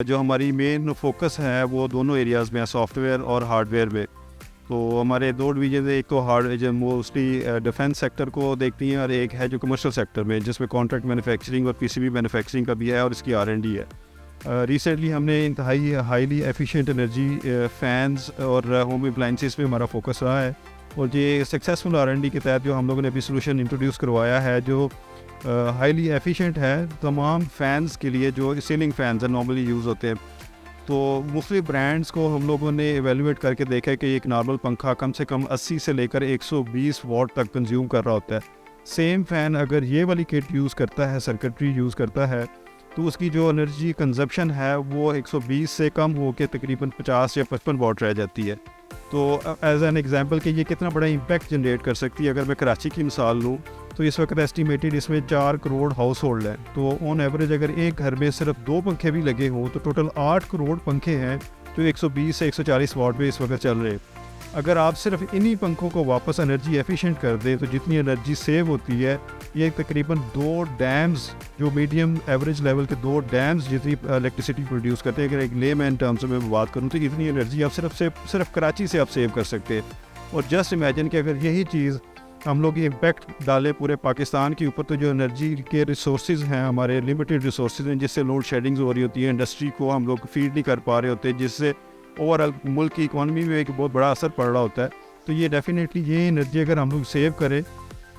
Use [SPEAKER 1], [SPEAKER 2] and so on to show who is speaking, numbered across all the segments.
[SPEAKER 1] जो हमारी main focus है वो दोनों एरियाज़ में है, सॉफ्टवेयर और हार्डवेयर में। तो हमारे दो डिवीजन, एक तो हार्ड जो मोस्टली डिफेंस सेक्टर को देखती हैं और एक है जो कमर्शियल सेक्टर में, जिसमें कॉन्ट्रैक्ट मैन्युफैक्चरिंग और पीसीबी मैन्युफैक्चरिंग का भी है और इसकी आर&डी है। रिसेंटली हमने इंतहाई हाईली एफिशिएंट एनर्जी फ़ैन्स और होम अप्लाइंसेस पे हमारा फोकस रहा है, और ये सक्सेसफुल आर&डी के तहत जो हम लोगों ने अभी सोल्यूशन इंट्रोड्यूस करवाया है जो हाईली एफिशिएंट है तमाम फ़ैन्स के लिए, जो सीलिंग फ़ैन्स हैं नॉर्मली यूज़ होते हैं। तो मुख्तलिफ ब्रांड्स को हम लोगों ने एवेलुएट करके देखा है कि एक नॉर्मल पंखा कम से कम 80 से लेकर 120 वाट तक कंज्यूम कर रहा होता है। सेम फ़ैन अगर ये वाली किट यूज़ करता है, सर्किटरी यूज़ करता है, तो उसकी जो एनर्जी कंजप्शन है वो 120 से कम होकर तकरीबन 50 या 55 वाट रह जाती है। तो एज एन एग्जांपल कि ये कितना बड़ा इम्पैक्ट जनरेट कर सकती है। अगर मैं कराची की मिसाल लूँ तो इस वक्त एस्टिमेटेड इसमें 4 करोड़ हाउस होल्ड हैं। तो ऑन एवरेज अगर एक घर में सिर्फ 2 पंखे भी लगे हों तो टोटल 8 करोड़ पंखे हैं जो 120 से 140 वाट पे इस वक्त चल रहे हैं। अगर आप सिर्फ इन्हीं पंखों को वापस एनर्जी एफिशिएंट कर दें तो जितनी एनर्जी सेव होती है, ये तकरीबन 2 डैम्स, जो मीडियम एवरेज लेवल के 2 डैम्स जितनी इलेक्ट्रिसिटी प्रोड्यूस करते हैं। अगर एक लेमैन टर्म्स में बात करूँ तो इतनी एनर्जी आप सिर्फ कराची से आप सेव कर सकते हैं। और जस्ट इमेजिन कि अगर यही चीज़ हम लोग इम्पैक्ट डालें पूरे पाकिस्तान के ऊपर, तो जो एनर्जी के रिसोर्सेज हैं हमारे लिमिटेड रिसोर्सेज हैं, जिससे लोड शेडिंग्स हो रही होती है, इंडस्ट्री को हम लोग फीड नहीं कर पा रहे होते, जिससे ओवरऑल मुल्क की इकॉनमी में एक बहुत बड़ा असर पड़ रहा होता है। तो ये डेफिनेटली ये एनर्जी अगर हम लोग सेव करें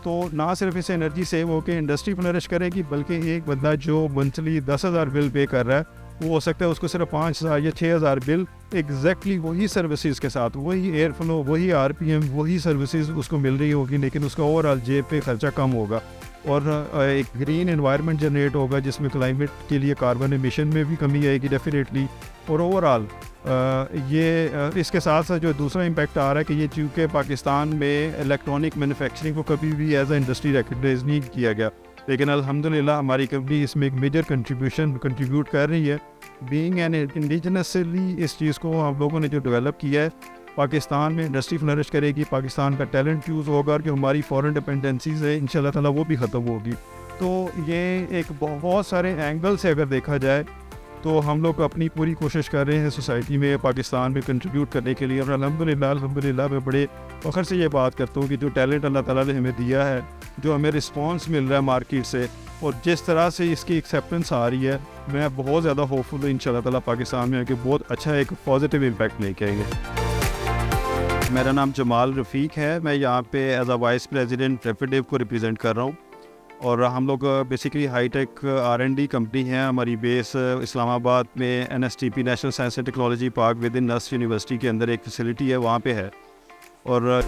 [SPEAKER 1] तो ना सिर्फ इसे एनर्जी सेव होकर इंडस्ट्री फ्लरिश करेगी, बल्कि एक बंदा जो मंथली 10,000 बिल पे कर रहा है वो हो सकता है उसको सिर्फ 5,000 या 6,000 बिल एग्जैक्टली वही सर्विसेज के साथ, वही एयर फ्लो, वही आरपीएम, वही सर्विसेज उसको मिल रही होगी, लेकिन उसका ओवरऑल जेब पे खर्चा कम होगा और एक ग्रीन एनवायरनमेंट जनरेट होगा जिसमें क्लाइमेट के लिए कार्बन एमिशन में भी कमी आएगी डेफिनेटली। और ओवरऑल इसके साथ साथ जो दूसरा इम्पैक्ट आ रहा है कि ये चूँकि पाकिस्तान में इलेक्ट्रॉनिक मैन्युफैक्चरिंग को कभी भी एज ए इंडस्ट्री रिकग्नाइज नहीं किया गया, लेकिन अल्हम्दुलिल्लाह हमारी कंपनी इसमें एक मेजर कंट्रीब्यूट कर रही है। बीइंग एन इंडिजिनसली इस चीज़ को हम लोगों ने जो डेवलप किया है, पाकिस्तान में इंडस्ट्री फ्लरिश करेगी, पाकिस्तान का टैलेंट यूज़ होगा और जो हमारी फॉरेन डिपेंडेंसीज है इंशाल्लाह ताला वो भी ख़त्म होगी। तो ये एक बहुत सारे एंगल से अगर देखा जाए तो हम लोग अपनी पूरी कोशिश कर रहे हैं सोसाइटी में, पाकिस्तान में कंट्रीब्यूट करने के लिए। और अल्हम्दुलिल्लाह मैं बड़े फ़ख्र से ये बात करता हूँ कि जो टैलेंट अल्लाह ताला ने हमें दिया है, जो हमें रिस्पांस मिल रहा है मार्केट से और जिस तरह से इसकी एक्सेप्टेंस आ रही है, मैं बहुत ज़्यादा होपफुल हूँ इंशाल्लाह ताला पाकिस्तान में आके बहुत अच्छा एक पॉजिटिव इम्पैक्ट लेके आएंगे। मेरा नाम जमाल रफ़ीक है, मैं यहाँ पे एज अ वाइस प्रेसिडेंट रेपिडेव को रिप्रेजेंट कर रहा हूँ और हम लोग बेसिकली हाईटेक आर&डी कंपनी है। हमारी बेस इस्लामाबाद में NSTP national science and technology park within NUST university के अंदर एक फैसिलिटी है, वहाँ पे है। और